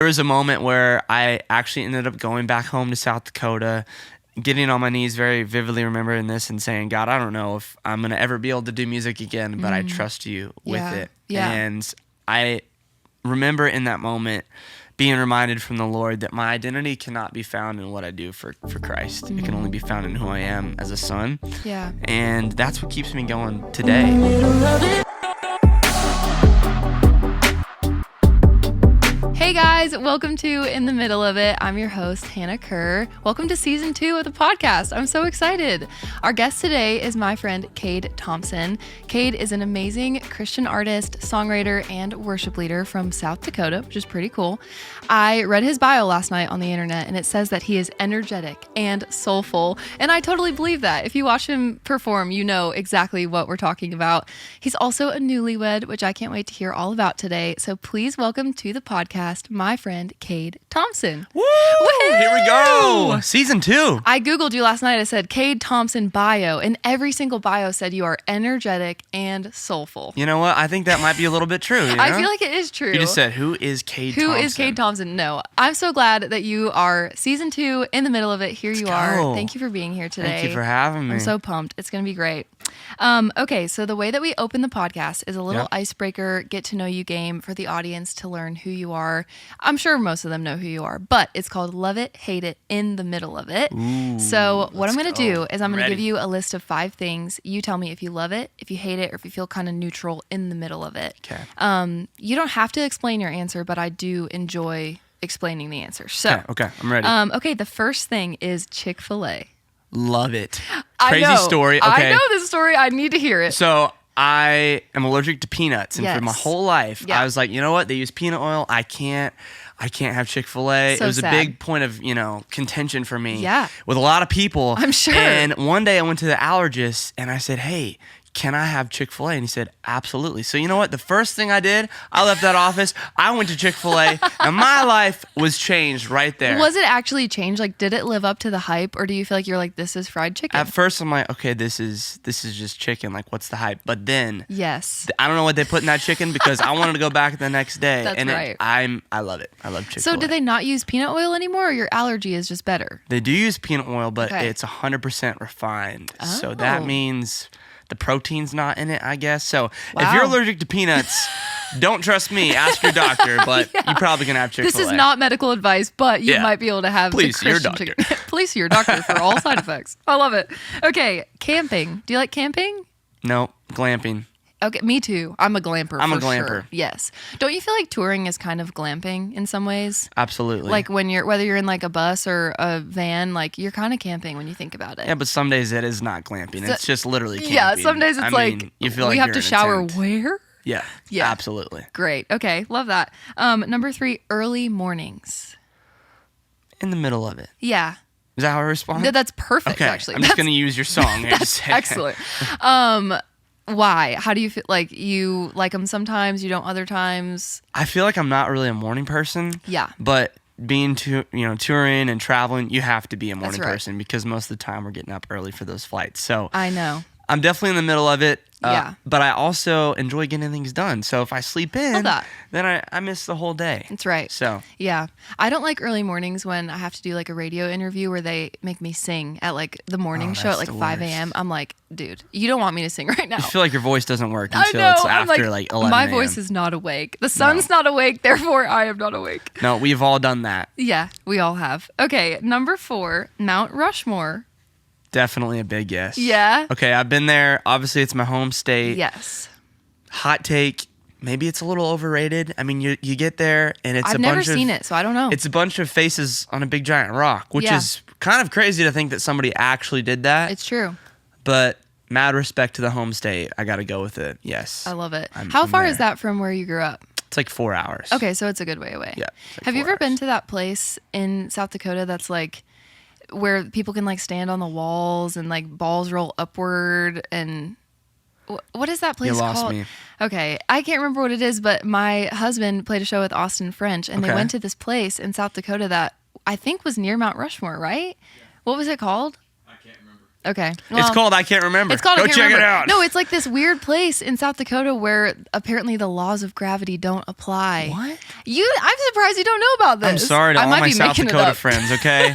There was a moment where I actually ended up going back home to South Dakota, getting on my knees, very vividly remembering this and saying, God, I don't know if I'm going to ever be able to do music again, but I trust you with it. Yeah. And I remember in that moment being reminded from the Lord that my identity cannot be found in what I do for Christ. It can only be found in who I am as a son. Yeah. And that's what keeps me going today. Hey guys, welcome to In the Middle of It. I'm your host, Hannah Kerr. Welcome to season 2 of the podcast. I'm so excited. Our guest today is my friend, Cade Thompson. Cade is an amazing Christian artist, songwriter, and worship leader from South Dakota, which is pretty cool. I read his bio last night on the internet, and it says that he is energetic and soulful, and I totally believe that. If you watch him perform, you know exactly what we're talking about. He's also a newlywed, which I can't wait to hear all about today. So please welcome to the podcast my friend Cade Thompson. Woo! Woo-hoo! Here we go. Season 2. I Googled you last night. I said Cade Thompson bio, and every single bio said you are energetic and soulful. You know what? I think that might be a little bit true. You know? I feel like it is true. You just said, who is Cade Thompson? Who is Cade Thompson? No. I'm so glad that you are season 2 in the middle of it. Here you are. Thank you for being here today. Thank you for having me. I'm so pumped. It's going to be great. Okay, so the way that we open the podcast is a little icebreaker, get to know you game for the audience to learn who you are. I'm sure most of them know who you are, but it's called Love It, Hate It, in the Middle of It. Ooh, so what I'm going to do is I'm going to Ready. give you a list of 5 things. You tell me if you love it, if you hate it, or if you feel kind of neutral in the middle of it. Okay. You don't have to explain your answer, but I do enjoy explaining the answer. So, Okay, I'm ready. Okay, the first thing is Chick-fil-A. Love it. I Crazy know. story. Okay. I know this story. I need to hear it. So I am allergic to peanuts, and for my Yes. whole life, Yeah. I was like, you know what? They use peanut oil. I can't have Chick-fil-A. So It was sad. a big point of, contention for me. Yeah. With a lot of people. I'm sure. And one day I went to the allergist and I said, hey, can I have Chick-fil-A? And he said, absolutely. So you know what? The first thing I did, I left that office. I went to Chick-fil-A, and my life was changed right there. Was it actually changed? Like, did it live up to the hype, or do you feel like you're like, this is fried chicken? At first, I'm like, okay, this is just chicken. Like, what's the hype? But then, Yes. I don't know what they put in that chicken because I wanted to go back the next day. That's and right. I love it. I love Chick-fil-A. So do they not use peanut oil anymore, or your allergy is just better? They do use peanut oil, but Okay. it's 100% refined. So Oh. that means the protein's not in it, I guess. So if Wow. you're allergic to peanuts, don't trust me. Ask your doctor, but you're probably going to have Chick-fil-A. This is not medical advice, but you Yeah. might be able to have Please the see your Christian doctor. chicken. Please see your doctor for all side effects. I love it. Okay, camping. Do you like camping? No, glamping. Okay, me too. I'm a glamper. I'm a for glamper. Sure. Yes. Don't you feel like touring is kind of glamping in some ways? Absolutely. Like whether you're in like a bus or a van, like you're kind of camping when you think about it. Yeah, but some days it is not glamping. So- It's just literally camping. Yeah, some days it's you feel we like have you're to in a shower tent. where? Yeah, Yeah. absolutely. Great. Okay, love that. Number 3, early mornings. In the middle of it. Yeah. Is that how I respond? That's perfect, Okay, actually. I'm just going to use your song. Here That's to say. excellent. Why? How do you feel? Like you like them sometimes, you don't other times? I feel like I'm not really a morning person. Yeah. But being touring and traveling, you have to be a morning That's right. person because most of the time we're getting up early for those flights. So I know. I'm definitely in the middle of it. Yeah. But I also enjoy getting things done. So if I sleep in, Love that. then I miss the whole day. That's right. So Yeah. I don't like early mornings when I have to do like a radio interview where they make me sing at like the morning show at that's like the 5 a.m. I'm like, dude, you don't want me to sing right now. you feel like your voice doesn't work I until know. it's I'm after like 11 my a.m. voice is not awake. The sun's not awake, therefore I am not awake. No, we've all done that. Yeah, we all have. Okay, number 4, Mount Rushmore. Definitely a big yes. Yeah. Okay, I've been there. Obviously, it's my home state. Yes. Hot take. Maybe it's a little overrated. I mean, you get there and it's I've a never bunch seen of it, so I don't know. it's a bunch of faces on a big giant rock, which Yeah. is kind of crazy to think that somebody actually did that. It's true. But mad respect to the home state. I got to go with it. Yes. I love it. I'm How far there. is that from where you grew up? It's like 4 hours. Okay, so it's a good way away. Yeah. it's like Have you 4 ever been hours. to that place in South Dakota that's like where people can like stand on the walls and like balls roll upward and what is that place You lost called? me. Okay, I can't remember what it is, but my husband played a show with Austin French and they Okay. went to this place in South Dakota that I think was near Mount Rushmore, right? What was it called? I can't remember. Okay. It's Well, called I Can't Remember. It's called Go I Can't check Remember. it out. No, it's like this weird place in South Dakota where apparently the laws of gravity don't apply. What? I'm surprised you don't know about this. I'm sorry to I all might my be South making it Dakota up. friends, okay?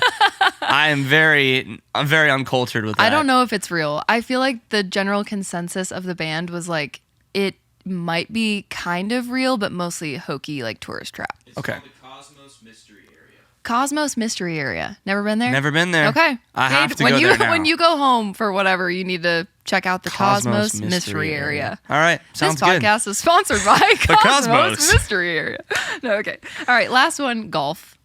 I'm very uncultured with that. I don't know if it's real. I feel like the general consensus of the band was like it might be kind of real, but mostly hokey, like tourist trap. It's Okay. called the Cosmos Mystery Area. Cosmos Mystery Area. Never been there? Never been there. Okay. I have Cade, to go there now. When you go home for whatever, you need to check out the Cosmos Mystery Area. All right. Sounds This good. podcast is sponsored by The Cosmos Cosmos. Mystery Area. No, okay. All right, last one, golf.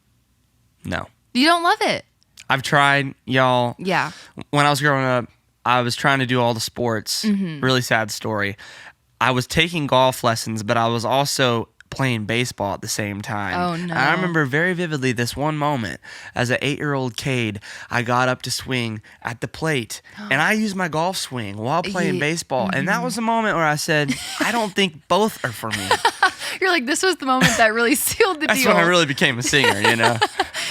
No. You don't love it? I've tried, y'all. Yeah. When I was growing up, I was trying to do all the sports. Mm-hmm. Really sad story. I was taking golf lessons, but I was also playing baseball at the same time. Oh, no. And I remember very vividly this one moment as an 8-year-old Cade, I got up to swing at the plate and I used my golf swing while playing baseball. And that was a moment where I said, I don't think both are for me. You're like, this was the moment that really sealed the That's deal. when I really became a singer, you know?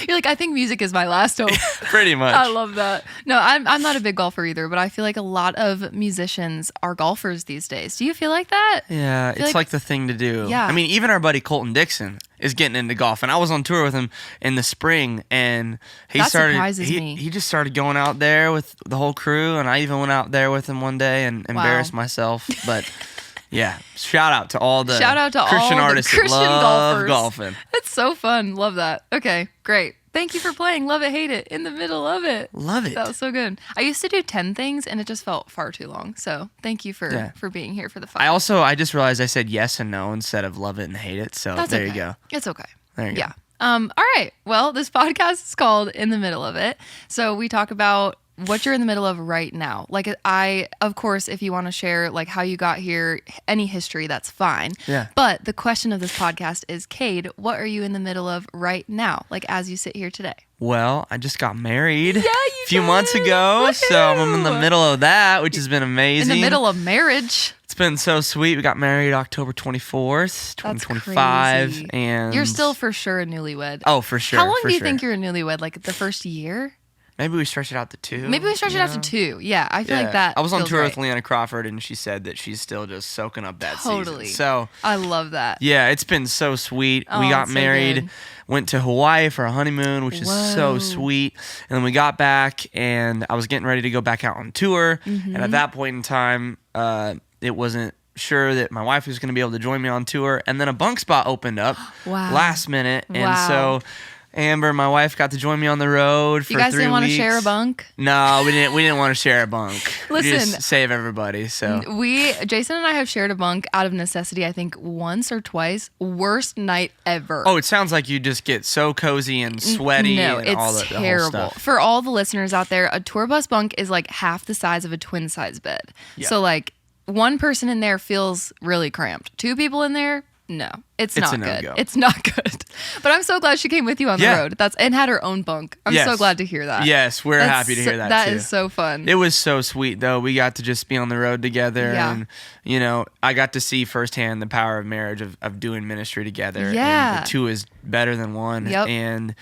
You're like, I think music is my last hope. Pretty much. I love that. No, I'm not a big golfer either, but I feel like a lot of musicians are golfers these days. Do you feel like that? Yeah, feel it's like- like the thing to do. Yeah. I mean, even our buddy Colton Dixon is getting into golf, and I was on tour with him in the spring, and That surprises me. He just started going out there with the whole crew, and I even went out there with him one day and embarrassed myself. But yeah, shout out to all the Christian artists Christian that love golfers. golfing. That's so fun. Love that. Okay, great. Thank you for playing Love It, Hate It in the middle of it. Love it. That was so good. I used to do 10 things and it just felt far too long. So thank you for being here for the 5. I just realized I said yes and no instead of love it and hate it. So That's there okay. you go. It's okay. There you go. Yeah. All right. Well, this podcast is called In the Middle of It. So we talk about what you're in the middle of right now. Like of course, if you want to share like how you got here, any history, that's fine. Yeah. But the question of this podcast is, Cade, what are you in the middle of right now? Like as you sit here today. Well, I just got married you a few did. months ago, so I'm in the Woohoo. middle of that, which has been amazing. In the middle of marriage. It's been so sweet. We got married October 24th, That's 2025, crazy. and You're still for sure a newlywed. Oh, for sure. How long for do you sure. think you're a newlywed? Like the first year? Maybe we stretch it out to 2. Maybe we stretch it out to 2. Yeah, I feel like that. I was on feels tour right. with Leanna Crawford, and she said that she's still just soaking up that Totally. season. So I love that. yeah, it's been so sweet. Oh, We got it's so married, good. went to Hawaii for a honeymoon, which is so Whoa. sweet. And then we got back, and I was getting ready to go back out on tour. Mm-hmm. And at that point in time, it wasn't sure that my wife was going to be able to join me on tour. And then a bunk spot opened up Wow. last minute. And Wow. so Amber, my wife, got to join me on the road for 3 You weeks. guys didn't want to share a bunk? No, we didn't want to share a bunk. We Listen. just save everybody. So Jason and I have shared a bunk out of necessity, I think once or twice. Worst night ever. it sounds like you just get so cozy and sweaty. No, and it's all the whole terrible. stuff. For all the listeners out there, a tour bus bunk is like half the size of a twin size bed. Yeah. So like one person in there feels really cramped. 2 people in there, no, it's not a good. no-go. It's not good. But I'm so glad she came with you on the Yeah. road. And had her own bunk. I'm so Yes. glad to hear that. Yes, we're That's happy to hear that That too. is so fun. It was so sweet though. We got to just be on the road together, Yeah. and I got to see firsthand the power of marriage of doing ministry together. Yeah. and the 2 is better than 1. Yep. And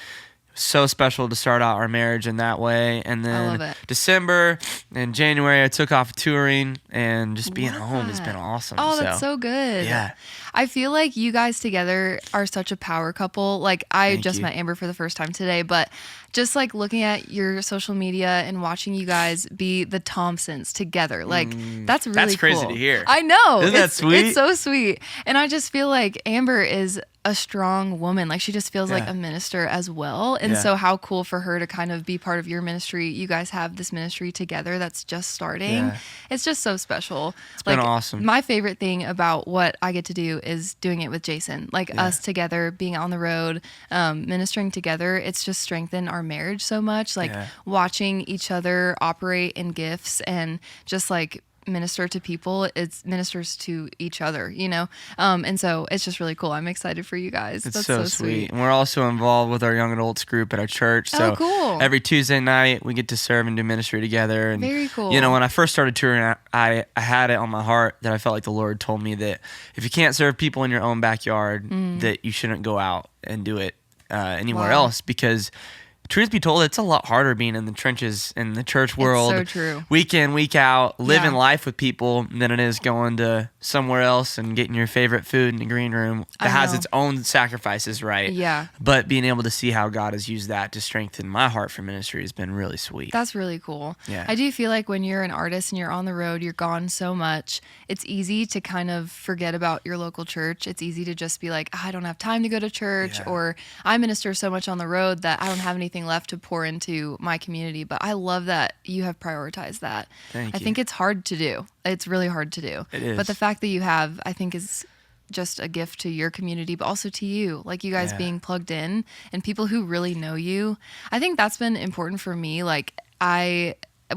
so special to start out our marriage in that way. And love then it. December and January, I took off touring, and just being home has been awesome. Oh, that's so good. Yeah. I feel like you guys together are such a power couple. Like I Thank just you. met Amber for the first time today, but just like looking at your social media and watching you guys be the Thompsons together, like that's really That's crazy cool. to hear. I know. Isn't that It's sweet? so sweet. And I just feel like Amber is a strong woman. Like she just feels like Yeah. a minister as well. And Yeah. so how cool for her to kind of be part of your ministry. You guys have this ministry together that's just starting. Yeah. It's just so special. It's been awesome. My favorite thing about what I get to do is doing it with Jason. Like us together, being on the road, ministering together. It's just strengthened our marriage so much. Like Yeah. watching each other operate in gifts and just like minister to people, it's ministers to each other, and so it's just really cool. I'm excited for you guys. It's That's so sweet. And we're also involved with our young adults group at our church. So Oh, cool. every Tuesday night we get to serve and do ministry together. And Very cool. when I first started touring, I had it on my heart that I felt like the Lord told me that if you can't serve people in your own backyard, that you shouldn't go out and do it anywhere Wow. else, because truth be told, it's a lot harder being in the trenches in the church world. so true. Week in, week out, living Yeah. life with people than it is going to somewhere else and getting your favorite food in the green room that I has know. its own sacrifices, right? Yeah. But being able to see how God has used that to strengthen my heart for ministry has been really sweet. That's really cool. Yeah. I do feel like when you're an artist and you're on the road, you're gone so much, it's easy to kind of forget about your local church. It's easy to just be like, I don't have time to go to church, Yeah. or I minister so much on the road that I don't have anything left to pour into my community. But I love that you have prioritized that. Thank I you. think it's hard to do. It's really hard to do. It is. But the fact that you have, I think, is just a gift to your community, but also to you, like you guys Yeah. being plugged in and people who really know you. I think that's been important for me. Like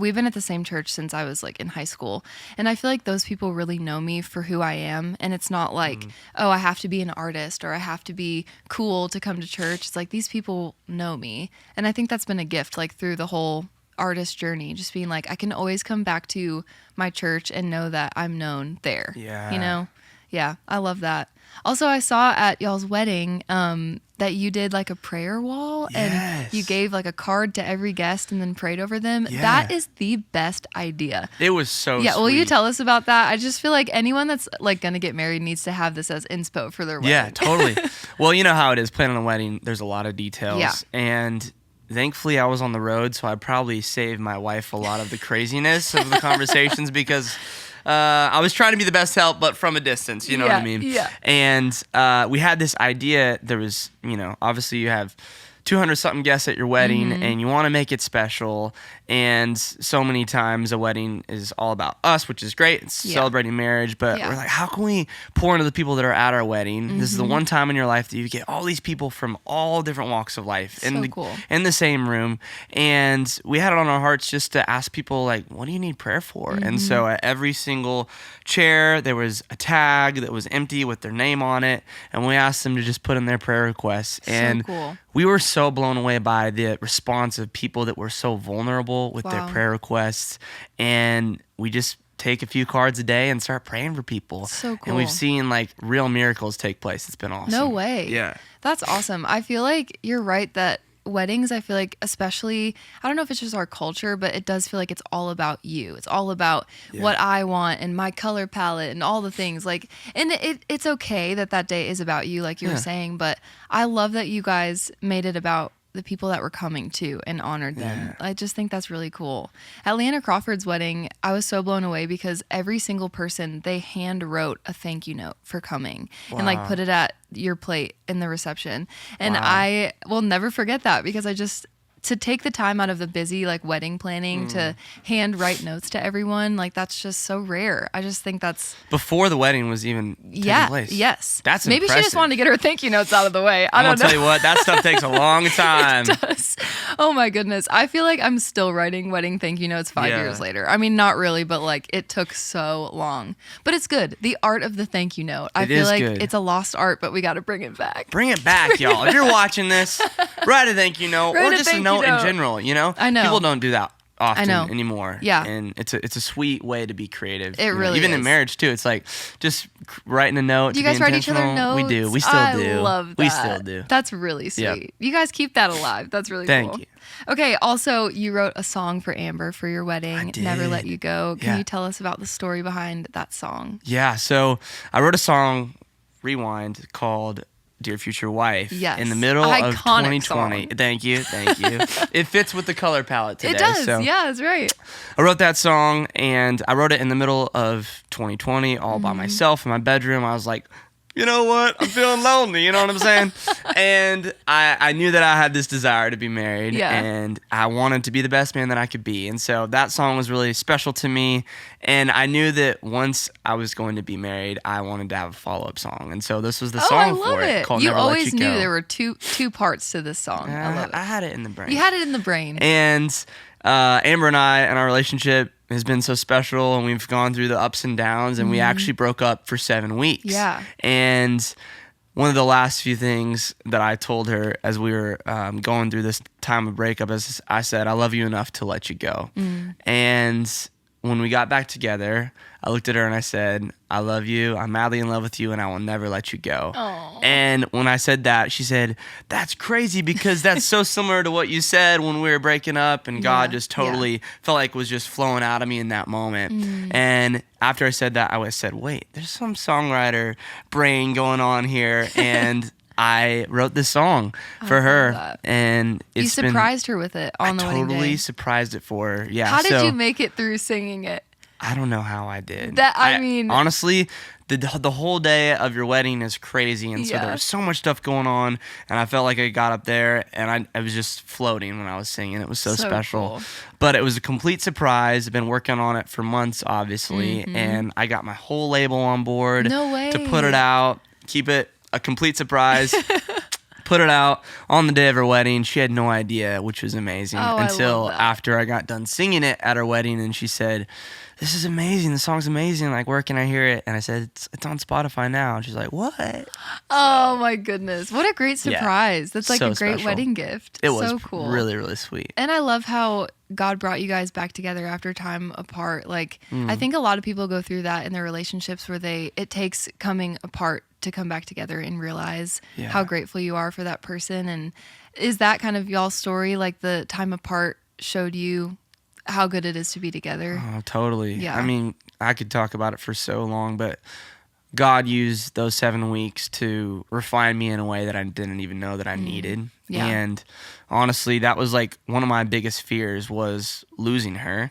we've been at the same church since I was like in high school, and I feel like those people really know me for who I am. And it's not like, oh, I have to be an artist or I have to be cool to come to church. It's like these people know me. And I think that's been a gift, like through the whole artist journey, just being like, I can always come back to my church and know that I'm known there. Yeah. You know? Yeah, I love that. Also, I saw at y'all's wedding that you did like a prayer wall and Yes. you gave like a card to every guest and then prayed over them. Yeah. That is the best idea. It was so Yeah, will you sweet. tell us about that? I just feel like anyone that's like going to get married needs to have this as inspo for their wedding. Yeah, totally. Well, you know how it is planning a wedding. There's a lot of details. Yeah. And thankfully, I was on the road, so I probably saved my wife a lot of the craziness of the conversations because I was trying to be the best help, but from a distance. You know what I mean? Yeah. And we had this idea. There was, obviously you have 200 something guests at your wedding Mm-hmm. and you want to make it special. And so many times a wedding is all about us, which is great. It's Yeah. celebrating marriage, but Yeah. we're like, how can we pour into the people that are at our wedding? This is the one time in your life that you get all these people from all different walks of life So cool. in the same room. And we had it on our hearts just to ask people, like, what do you need prayer for? And so at every single chair, there was a tag that was empty with their name on it. And we asked them to just put in their prayer requests. And cool. we were so blown away by the response of people that were so vulnerable with their Wow. prayer requests. And we just take a few cards a day and start praying for people. So And we've cool. seen like real miracles take place. It's been awesome. No way. Yeah. That's awesome. I feel like you're right that weddings, I feel like, especially, I don't know if it's just our culture, but it does feel like it's all about you. It's all about what I want and my color palette and all the things. Like, and it's okay that day is about you, like you were Yeah. saying, but I love that you guys made it about the people that were coming too and honored them. Yeah. I just think that's really cool. At Leanna Crawford's wedding, I was so blown away because every single person, they hand wrote a thank you note for coming and like Wow. put it at your plate in the reception. And Wow. I will never forget that because to take the time out of the busy like wedding planning to hand write notes to everyone, like that's just so rare. I just think that's Before the wedding was even taking place. yes. That's maybe she just impressive. wanted to get her thank you notes out of the way. I I'm don't gonna know. tell you what, that stuff takes a long time. Does. Oh my goodness. I feel like I'm still writing wedding thank you notes 5 Yeah. years later. I mean, not really, but like it took so long. But it's good. The art of the thank you note. I It feel is like good. it's a lost art, but we got to bring it back. Bring it back, y'all. If you're watching this, write a thank you note Write or a just a thank you note in note. general, I know. People don't do that often know. anymore. Yeah. And it's a sweet way to be creative. It really Even in is. marriage too. It's like just writing a note Do you to guys be write each other intentional. notes? We do. We still I do. love that. We still do. That's really sweet. Yeah. You guys keep that alive. That's really Thank cool. you. Okay, also you wrote a song for Amber for your wedding, I Never did. Let You Go. Can Yeah. you tell us about the story behind that song? Yeah, so I wrote a song, Rewind, called Dear Future Wife Yes. in the middle of Iconic 2020. song. Thank you. It fits with the color palette today. It does. So Yeah, that's right. I wrote that song and I wrote it in the middle of 2020 all Mm-hmm. by myself in my bedroom. I was like, you know what? I'm feeling lonely. You know what I'm saying? And I knew that I had this desire to be married Yeah. and I wanted to be the best man that I could be. And so that song was really special to me. And I knew that once I was going to be married, I wanted to have a follow-up song. And so this was the Oh, song I love for it called You Never Let always You knew Go. there were two parts to this song. I love it. I had it in the brain. You had it in the brain. And Amber and I and our relationship has been so special, and we've gone through the ups and downs, and we actually broke up for 7 weeks. Yeah. And one of the last few things that I told her as we were going through this time of breakup is I said, I love you enough to let you go. And when we got back together, I looked at her and I said, I love you. I'm madly in love with you, and I will never let you go. Aww. And when I said that, she said, that's crazy because that's so similar to what you said when we were breaking up, and God just totally felt like was just flowing out of me in that moment. And after I said that, I said, wait, there's some songwriter brain going on here. And I wrote this song for her, that. And You it's surprised her with it on the wedding day. I totally surprised it for her. Yeah. How did you make it through singing it? I don't know how I did. I mean, honestly, the whole day of your wedding is crazy, and so there was so much stuff going on, and I felt like I got up there and I was just floating when I was singing. It was so special. Cool. But it was a complete surprise. I've been working on it for months, obviously, and I got my whole label on board to put it out, keep it a complete surprise. Put it out on the day of her wedding. She had no idea, which was amazing, until after I got done singing it at her wedding, and she said, this is amazing. The song's amazing. Like, where can I hear it? And I said, it's on Spotify now. And she's like, what? Oh, my goodness. What a great surprise. That's like so a great special. Wedding gift. It was so cool. really, really sweet. And I love how God brought you guys back together after time apart. Like, I think a lot of people go through that in their relationships where it takes coming apart to come back together and realize how grateful you are for that person. And is that kind of y'all's story? Like, the time apart showed you how good it is to be together? Oh, totally. Yeah. I mean, I could talk about it for so long, but God used those 7 weeks to refine me in a way that I didn't even know that I needed. Yeah. And honestly, that was like one of my biggest fears was losing her.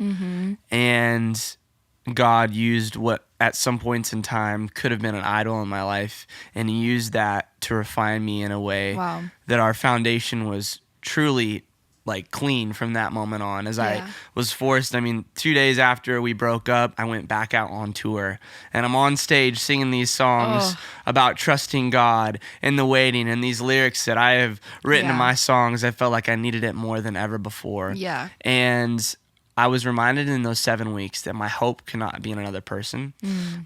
And God used what at some points in time could have been an idol in my life, and he used that to refine me in a way that our foundation was truly like clean from that moment on. As I was forced, 2 days after we broke up, I went back out on tour, and I'm on stage singing these songs about trusting God in the waiting, and these lyrics that I have written in my songs. I felt like I needed it more than ever before. And I was reminded in those 7 weeks that my hope cannot be in another person.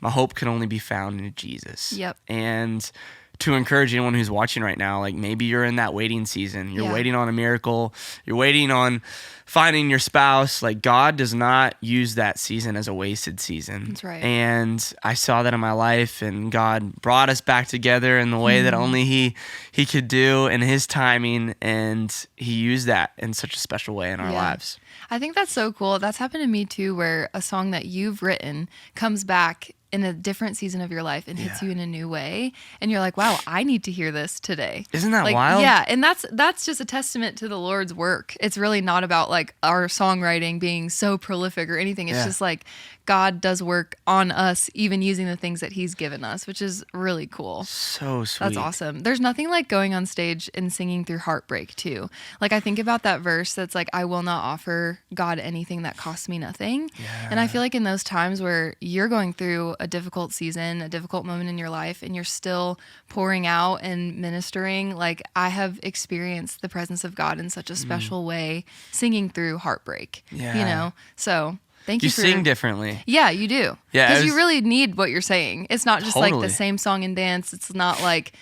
My hope can only be found in Jesus. And to encourage anyone who's watching right now, like, maybe you're in that waiting season. You're waiting on a miracle. You're waiting on finding your spouse. Like, God does not use that season as a wasted season. That's right. And I saw that in my life, and God brought us back together in the way that only he could do in his timing, and he used that in such a special way in our lives. I think that's so cool. That's happened to me too, where a song that you've written comes back in a different season of your life and hits you in a new way, and you're like, wow, I need to hear this today. Isn't that wild? Yeah, and that's just a testament to the Lord's work. It's really not about like our songwriting being so prolific or anything. It's just like God does work on us, even using the things that he's given us, which is really cool. So sweet. That's awesome. There's nothing like going on stage and singing through heartbreak too. Like, I think about that verse that's like, I will not offer God anything that costs me nothing. And I feel like in those times where you're going through a difficult season, a difficult moment in your life, and you're still pouring out and ministering, like, I have experienced the presence of God in such a special way, singing through heartbreak, you know? So thank you. You sing differently. Yeah, you do. Yeah, because you really need what you're saying. It's not just like Totally. the same song and dance. It's not like,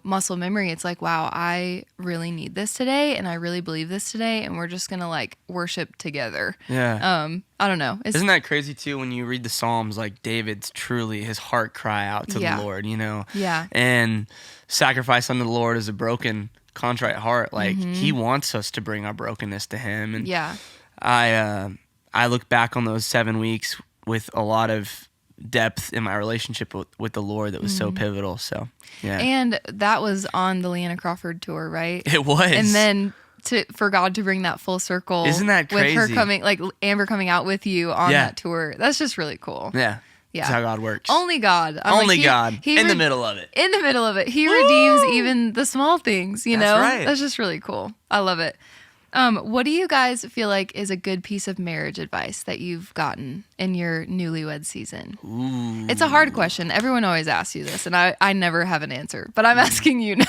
muscle memory. It's like, wow, I really need this today, and I really believe this today, and we're just gonna like worship together. Yeah. I don't know. Isn't that crazy too when you read the Psalms, like David's truly his heart cry out to the Lord, Yeah. And sacrifice unto the Lord is a broken, contrite heart. Like, he wants us to bring our brokenness to him. And I look back on those 7 weeks with a lot of depth in my relationship with the Lord that was so pivotal. So, yeah. And that was on the Leanna Crawford tour, right? It was. And then for God to bring that full circle. Isn't that crazy? With her coming, like Amber coming out with you on that tour. That's just really cool. Yeah. Yeah. That's how God works. Only God. Only God. In the middle of it. In the middle of it. He redeems even the small things, you know? Right. That's just really cool. I love it. What do you guys feel like is a good piece of marriage advice that you've gotten in your newlywed season? Ooh. It's a hard question. Everyone always asks you this, and I never have an answer, but I'm asking you now.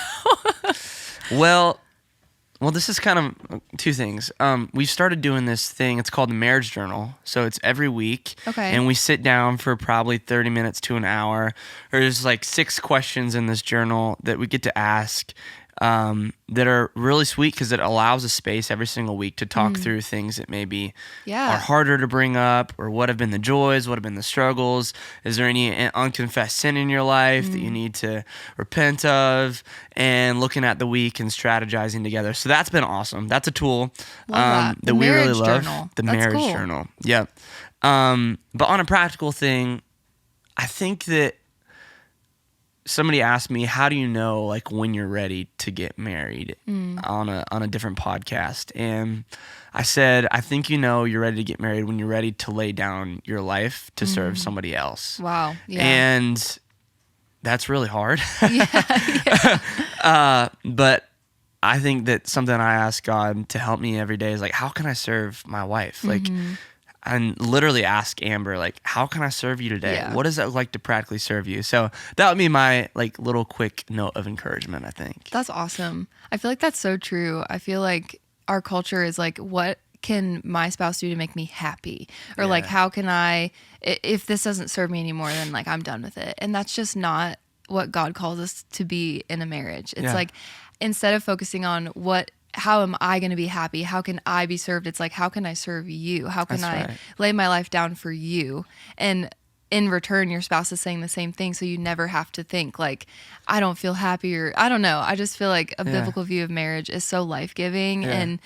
Well, this is kind of two things. We've started doing this thing. It's called the Marriage Journal. So it's every week. Okay. And we sit down for probably 30 minutes to an hour. There's like 6 questions in this journal that we get to ask that are really sweet because it allows a space every single week to talk through things that maybe are harder to bring up, or what have been the joys, what have been the struggles. Is there any unconfessed sin in your life that you need to repent of? And looking at the week and strategizing together. So that's been awesome. That's a tool that we really love. Journal. The That's marriage cool. journal. Yep. But on a practical thing, I think that somebody asked me, how do you know like when you're ready to get married on a different podcast? And I said, I think you know you're ready to get married when you're ready to lay down your life to serve somebody else. Wow. Yeah. And that's really hard. Yeah. But I think that something I ask God to help me every day is like, how can I serve my wife? Like, and literally ask Amber, like, how can I serve you today? Yeah. What does it look like to practically serve you? So that would be my like little quick note of encouragement, I think. That's awesome. I feel like that's so true. I feel like our culture is like, what can my spouse do to make me happy? Or like, how can I, if this doesn't serve me anymore, then like I'm done with it. And that's just not what God calls us to be in a marriage. It's like, instead of focusing on how am I going to be happy? How can I be served? It's like, how can I serve you? How can I lay my life down for you? And in return, your spouse is saying the same thing. So you never have to think like, I don't feel happy, or I don't know. I just feel like a biblical view of marriage is so life-giving. And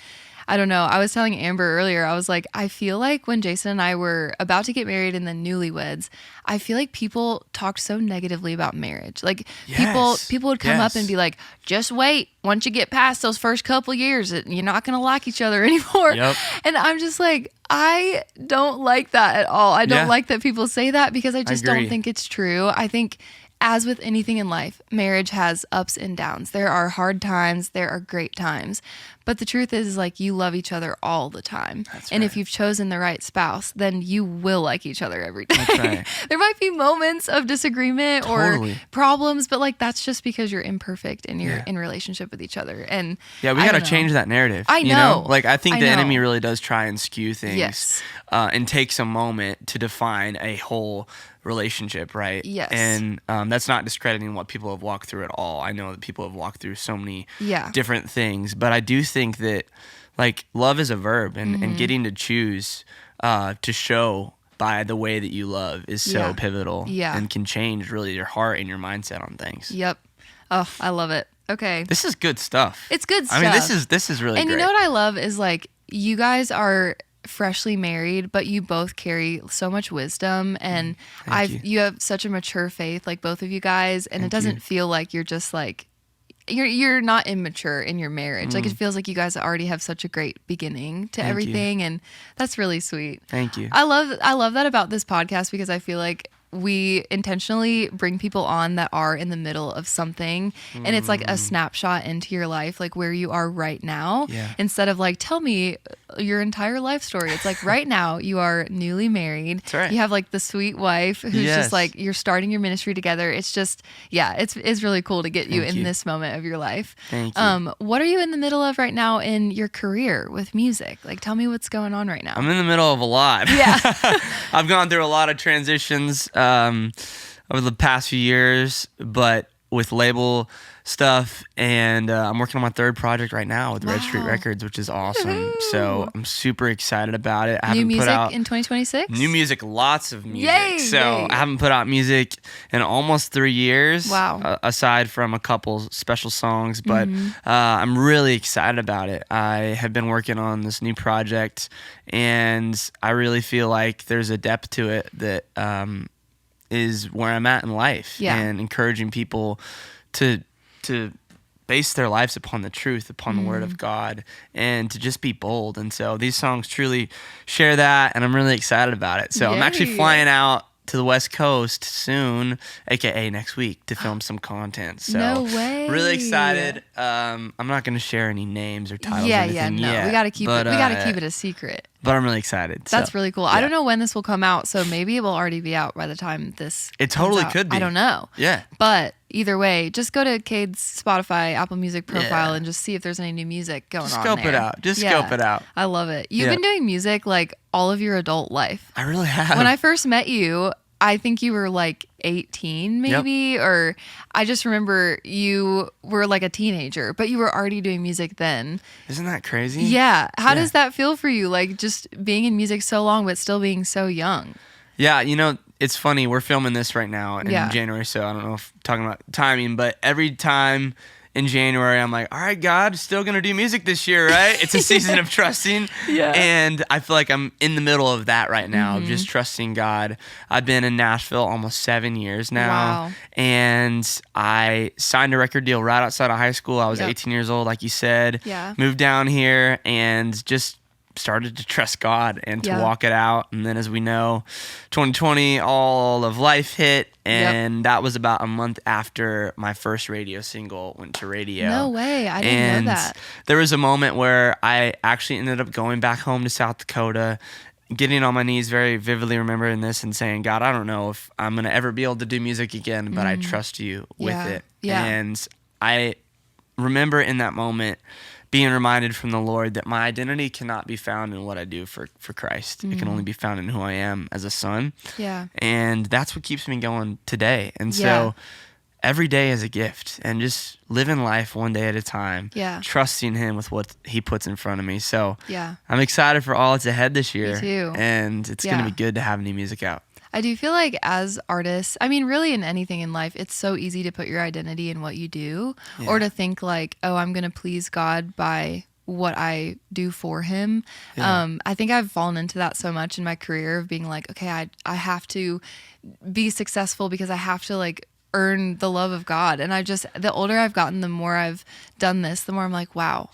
I don't know. I was telling Amber earlier, I was like, I feel like when Jason and I were about to get married and then newlyweds, I feel like people talked so negatively about marriage. Like people would come up and be like, just wait. Once you get past those first couple years, you're not going to like each other anymore. Yep. And I'm just like, I don't like that at all. I don't like that people say that, because I just don't think it's true. I think, as with anything in life, marriage has ups and downs. There are hard times, there are great times. But the truth is like, you love each other all the time. And if you've chosen the right spouse, then you will like each other every day. That's right. There might be moments of disagreement or problems, but like that's just because you're imperfect and you're in relationship with each other. And we got to change that narrative. I know. You know? Like I think the enemy really does try and skew things and takes a moment to define a whole relationship, right? Yes. And that's not discrediting what people have walked through at all. I know that people have walked through so many different things, but I do think that like love is a verb, and getting to choose to show by the way that you love is so pivotal and can change really your heart and your mindset on things. Yep. Oh, I love it. Okay. This is good stuff. It's good stuff. I mean, this is really great. And you know what I love is like, you guys are freshly married, but you both carry so much wisdom, and you have such a mature faith, like both of you guys, and it doesn't feel like you're just like you're not immature in your marriage. Like it feels like you guys already have such a great beginning to everything, and that's really sweet. Thank you. I love that about this podcast, because I feel like we intentionally bring people on that are in the middle of something, and it's like a snapshot into your life, like where you are right now, instead of like, tell me your entire life story. It's like, right now you are newly married. That's right. You have like the sweet wife who's just like, you're starting your ministry together. It's just, it's really cool to get you in this moment of your life. Thank you. What are you in the middle of right now in your career with music? Like, tell me what's going on right now. I'm in the middle of a lot. Yeah. I've gone through a lot of transitions over the past few years, but with label stuff, and I'm working on my third project right now with Red Street Records, which is awesome. Woo-hoo. So I'm super excited about it. I New haven't music put out in 2026? New music, lots of music. Yay! So I haven't put out music in almost 3 years. Wow. Aside from a couple special songs, but I'm really excited about it. I have been working on this new project, and I really feel like there's a depth to it that is where I'm at in life, and encouraging people to base their lives upon the truth, upon the word of God, and to just be bold. And so these songs truly share that, and I'm really excited about it. So I'm actually flying out to the West Coast soon, aka next week, to film some content. So no way. Really excited. I'm not going to share any names or titles or anything yet. We got to keep it. We got to keep it a secret. But I'm really excited. That's really cool. I don't know when this will come out, so maybe it will already be out by the time this It totally comes out. could be. I don't know. Yeah. But either way, just go to Cade's Spotify, Apple Music profile and just see if there's any new music going on Scope there. it out. Just scope it out. I love it. You've been doing music like all of your adult life. I really have. When I first met you, I think you were like 18 maybe, or I just remember you were like a teenager, but you were already doing music then. Isn't that crazy? Yeah. How does that feel for you? Like just being in music so long, but still being so young? Yeah, it's funny. We're filming this right now in January, so I don't know if talking about timing, but every time in January, I'm like, all right, God, still going to do music this year, right? It's a season of trusting. Yeah. And I feel like I'm in the middle of that right now, of just trusting God. I've been in Nashville almost 7 years now. Wow. And I signed a record deal right outside of high school. I was 18 years old, like you said. Yeah. Moved down here and just started to trust God and to walk it out. And then, as we know, 2020, all of life hit, and that was about a month after my first radio single went to radio. No way. I didn't know that. There was a moment where I actually ended up going back home to South Dakota, getting on my knees, very vividly remembering this, and saying, God, I don't know if I'm going to ever be able to do music again, but I trust you with it. Yeah. And I remember in that moment being reminded from the Lord that my identity cannot be found in what I do for Christ. It can only be found in who I am as a son. Yeah. And that's what keeps me going today. And so every day is a gift, and just living life one day at a time, trusting him with what he puts in front of me. So I'm excited for all that's ahead this year. Me too. And it's going to be good to have new music out. I do feel like as artists, I mean, really in anything in life, it's so easy to put your identity in what you do or to think like, oh, I'm going to please God by what I do for him. I think I've fallen into that so much in my career of being like, okay, I have to be successful because I have to like earn the love of God. And the older I've gotten, the more I've done this, the more I'm like, wow,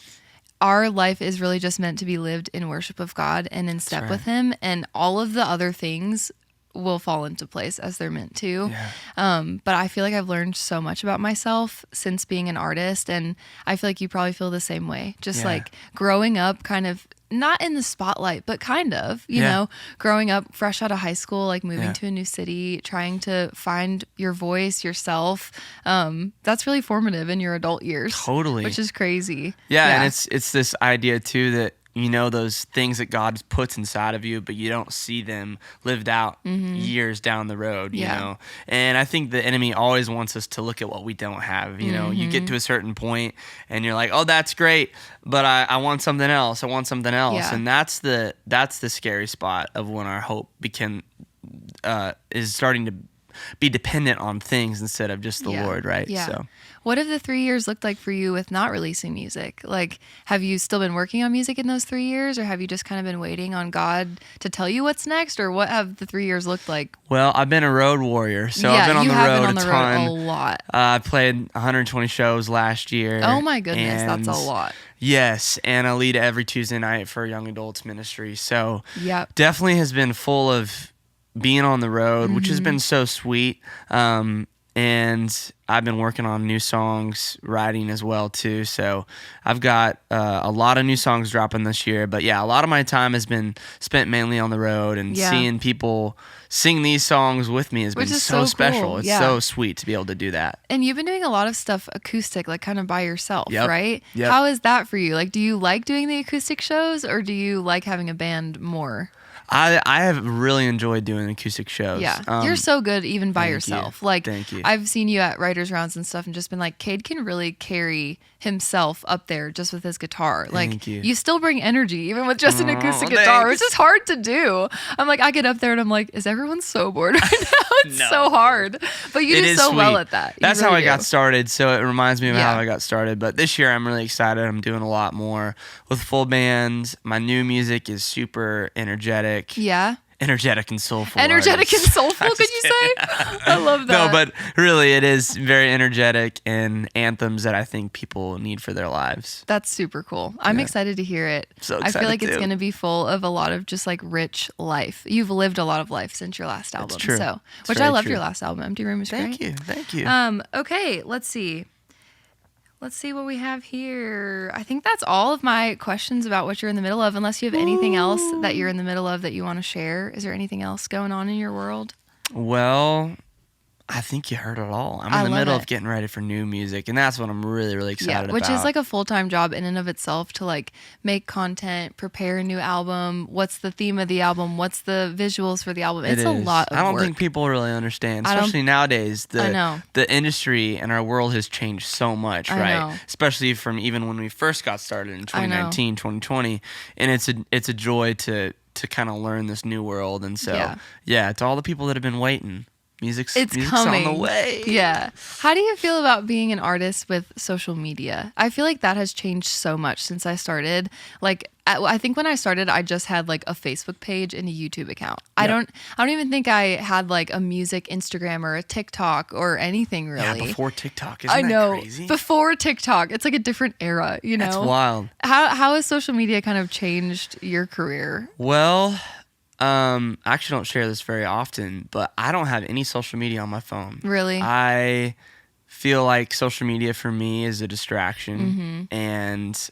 our life is really just meant to be lived in worship of God and in step with him. And all of the other things will fall into place as they're meant to. But I feel like I've learned so much about myself since being an artist, and I feel like you probably feel the same way. Just like growing up kind of not in the spotlight, but kind of, you know, growing up fresh out of high school, like moving to a new city, trying to find your voice, yourself. That's really formative in your adult years. Totally. Which is crazy. Yeah. And it's this idea too that, those things that God puts inside of you, but you don't see them lived out years down the road, you know? And I think the enemy always wants us to look at what we don't have. You get to a certain point and you're like, oh, that's great, but I want something else. I want something else. Yeah. And that's the scary spot of when our hope is starting to be dependent on things instead of just the Lord, right? Yeah. So what have the 3 years looked like for you with not releasing music? Like, have you still been working on music in those 3 years, or have you just kind of been waiting on God to tell you what's next, or what have the 3 years looked like? Well, I've been a road warrior, so I've been on the road a ton. A lot. I played 120 shows last year. Oh my goodness, that's a lot. Yes, and I lead every Tuesday night for young adults ministry. So definitely has been full of being on the road, which has been so sweet. And I've been working on new songs, writing as well too. So I've got a lot of new songs dropping this year. But a lot of my time has been spent mainly on the road, and seeing people sing these songs with me has been so special. Cool. It's so sweet to be able to do that. And you've been doing a lot of stuff acoustic, like kind of by yourself, right? Yep. How is that for you? Like, do you like doing the acoustic shows, or do you like having a band more? I have really enjoyed doing acoustic shows. Yeah, you're so good even by yourself. You. Like, thank you. I've seen you at writers' rounds and stuff, and just been like, Cade can really carry himself up there just with his guitar. Like, you still bring energy even with just an acoustic guitar, which is hard to do. I'm like, I get up there and I'm like, is everyone so bored right now? It's so hard, but you do so well at that. That's really how I got started. So it reminds me of how I got started. But this year I'm really excited. I'm doing a lot more with full bands. My new music is super energetic. Yeah. Energetic and soulful. Energetic and soulful, could you say? I love that. No, but really it is very energetic and anthems that I think people need for their lives. That's super cool. I'm excited to hear it. So excited I feel like too. It's going to be full of a lot of just like rich life. You've lived a lot of life since your last album. That's true. So, which I loved your last album. Empty Room is great. Thank you. Okay, let's see. Let's see what we have here. I think that's all of my questions about what you're in the middle of, unless you have anything else that you're in the middle of that you want to share. Is there anything else going on in your world? Well, I think you heard it all. I'm I in the love middle it. of getting ready for new music, and that's what I'm really, really excited about. Which is like a full-time job in and of itself to like make content, prepare a new album. What's the theme of the album? What's the visuals for the album? It's a lot of I don't work. think people really understand, I don't- especially nowadays. I know. The industry and our world has changed so much, I right? know. Especially from even when we first got started in 2019, 2020, and it's a joy to kind of learn this new world. And so, yeah, to all the people that have been waiting. Music's coming on the way. Yeah. How do you feel about being an artist with social media? I feel like that has changed so much since I started. Like, I think when I started, I just had like a Facebook page and a YouTube account. I don't even think I had like a music Instagram or a TikTok or anything really. Yeah, before TikTok. Isn't that crazy? Before TikTok. It's like a different era, you know? That's wild. How has social media kind of changed your career? Well, I actually don't share this very often, but I don't have any social media on my phone. Really? I feel like social media for me is a distraction. And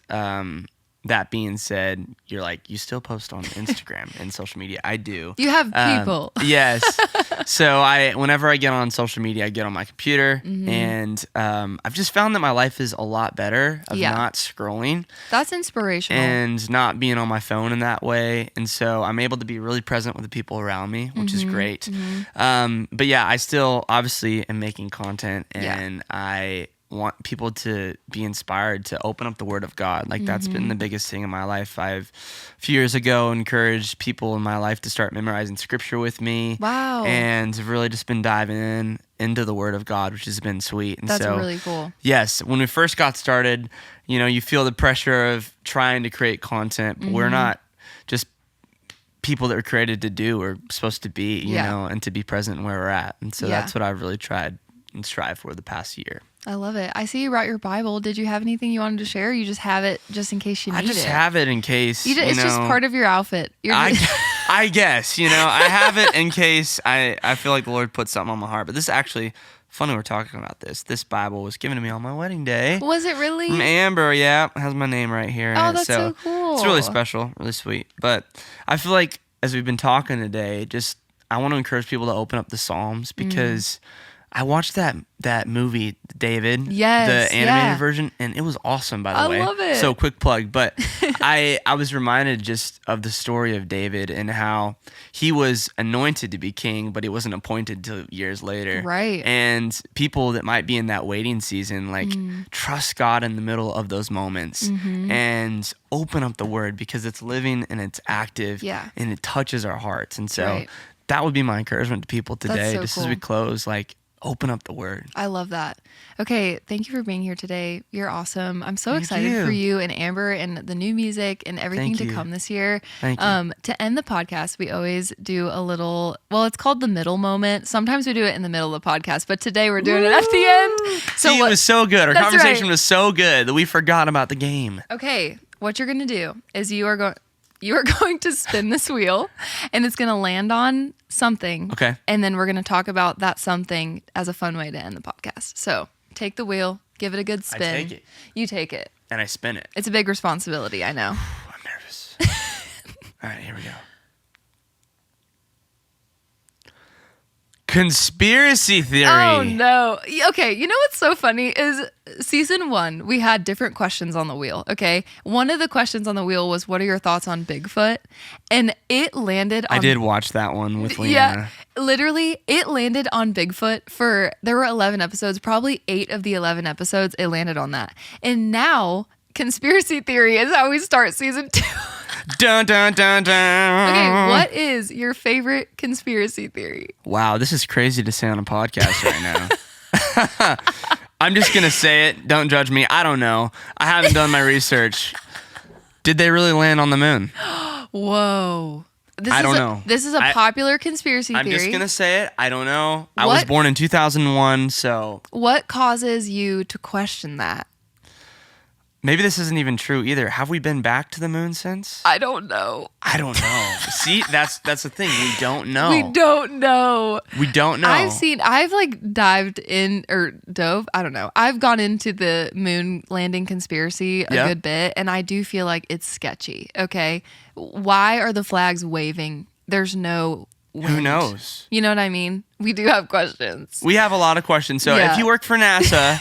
that being said, you're like, you still post on Instagram and social media. I do. You have people. Yes. So whenever I get on social media, I get on my computer, and I've just found that my life is a lot better of not scrolling. That's inspirational. And not being on my phone in that way. And so I'm able to be really present with the people around me, which is great. But yeah, I still obviously am making content, and I want people to be inspired to open up the Word of God. Like that's been the biggest thing in my life. I've a few years ago encouraged people in my life to start memorizing scripture with me. Wow. And have really just been diving into the Word of God, which has been sweet. And That's so, really cool. Yes, when we first got started, you feel the pressure of trying to create content, but we're not just people that were created to do. We're supposed to be, you know, and to be present where we're at. And so that's what I've really tried and strive for the past year. I love it. I see you brought your Bible. Did you have anything you wanted to share? You just have it just in case you need it. I just have it in case. It's just part of your outfit. I guess, I have it in case I feel like the Lord put something on my heart. But this is actually funny we're talking about this. This Bible was given to me on my wedding day. Was it really? From Amber, yeah. It has my name right here. Oh, that's so cool. It's really special, really sweet. But I feel like as we've been talking today, I want to encourage people to open up the Psalms because I watched that movie, David, the animated version, and it was awesome, by the way. I love it. So quick plug, but I was reminded just of the story of David and how he was anointed to be king, but he wasn't appointed till years later. Right. And people that might be in that waiting season, like trust God in the middle of those moments and open up the Word because it's living and it's active and it touches our hearts. And so that would be my encouragement to people today, That's so as we cool. close, like, open up the Word. I love that. Okay, thank you for being here today. You're awesome. I'm so excited you. for you and Amber and the new music and everything Thank to you. come this year. Thank you. To end the podcast, we always do a little, it's called the middle moment. Sometimes we do it in the middle of the podcast, but today we're doing it at the end. See, it was so good. Our That's conversation right. was so good that we forgot about the game. Okay, what you're going to do is you are going to spin this wheel and it's going to land on something. Okay. And then we're going to talk about that something as a fun way to end the podcast. So take the wheel, give it a good spin. I take it. You take it. And I spin it. It's a big responsibility, I know. I'm nervous. All right, here we go. Conspiracy theory. Oh no. Okay, you know what's so funny is season 1, we had different questions on the wheel, okay? One of the questions on the wheel was, what are your thoughts on Bigfoot? And it landed on... I did watch that one with Leanna. Yeah, literally, it landed on Bigfoot there were 11 episodes, probably 8 of the 11 episodes, it landed on that. And now, conspiracy theory is how we start season 2. Dun, dun, dun, dun. Okay, what is your favorite conspiracy theory? Wow, this is crazy to say on a podcast right now. I'm just going to say it. Don't judge me. I don't know. I haven't done my research. Did they really land on the moon? Whoa. I don't know. This is a popular conspiracy theory. I'm just going to say it. I don't know. I was What- born in 2001, so What causes you to question that? maybe this isn't even true either. Have we been back to the moon since? I don't know. I don't know. See, that's the thing. We don't know. We don't know. We don't know. I've like dived in or dove. I don't know. I've gone into the moon landing conspiracy a good bit, and I do feel like it's sketchy. Okay. Why are the flags waving? There's no Who knows? You know what I mean? We do have questions. We have a lot of questions. So Yeah. if you work for NASA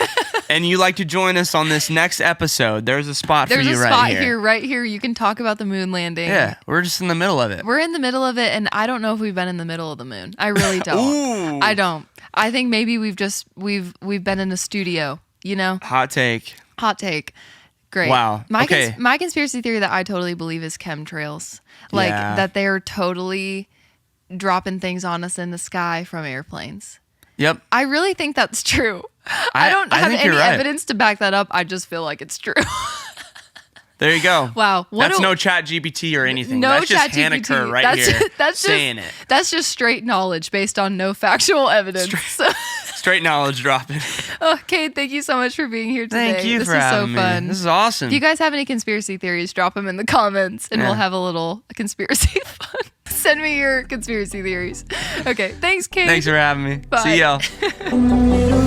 and you like to join us on this next episode, there's a spot There's for you a spot right here. right here. You can talk about the moon landing. Yeah, we're just in the middle of it. We're in the middle of it, and I don't know if we've been in the middle of the moon. I really don't. Ooh. I don't. I think maybe we've been in a studio, you know? Hot take. Hot take. Great. Wow. My Okay. my conspiracy theory that I totally believe is chemtrails. Like Yeah. that they're totally dropping things on us in the sky from airplanes. Yep. I really think that's true. I don't I have think any you're right. evidence to back that up. I just feel like it's true. There you go. Wow. That's no chat GPT or anything. No That's just ChatGPT. Hannah Kerr right That's here that's saying just, it. That's just straight knowledge based on no factual evidence. Straight knowledge dropping. Oh, Cade, thank you so much for being here today. Thank you this for is having so me. fun. This is awesome. If you guys have any conspiracy theories, drop them in the comments and we'll Yeah. have a little conspiracy fun. Send me your conspiracy theories. Okay, thanks, Cade. Thanks for having me. Bye. See y'all.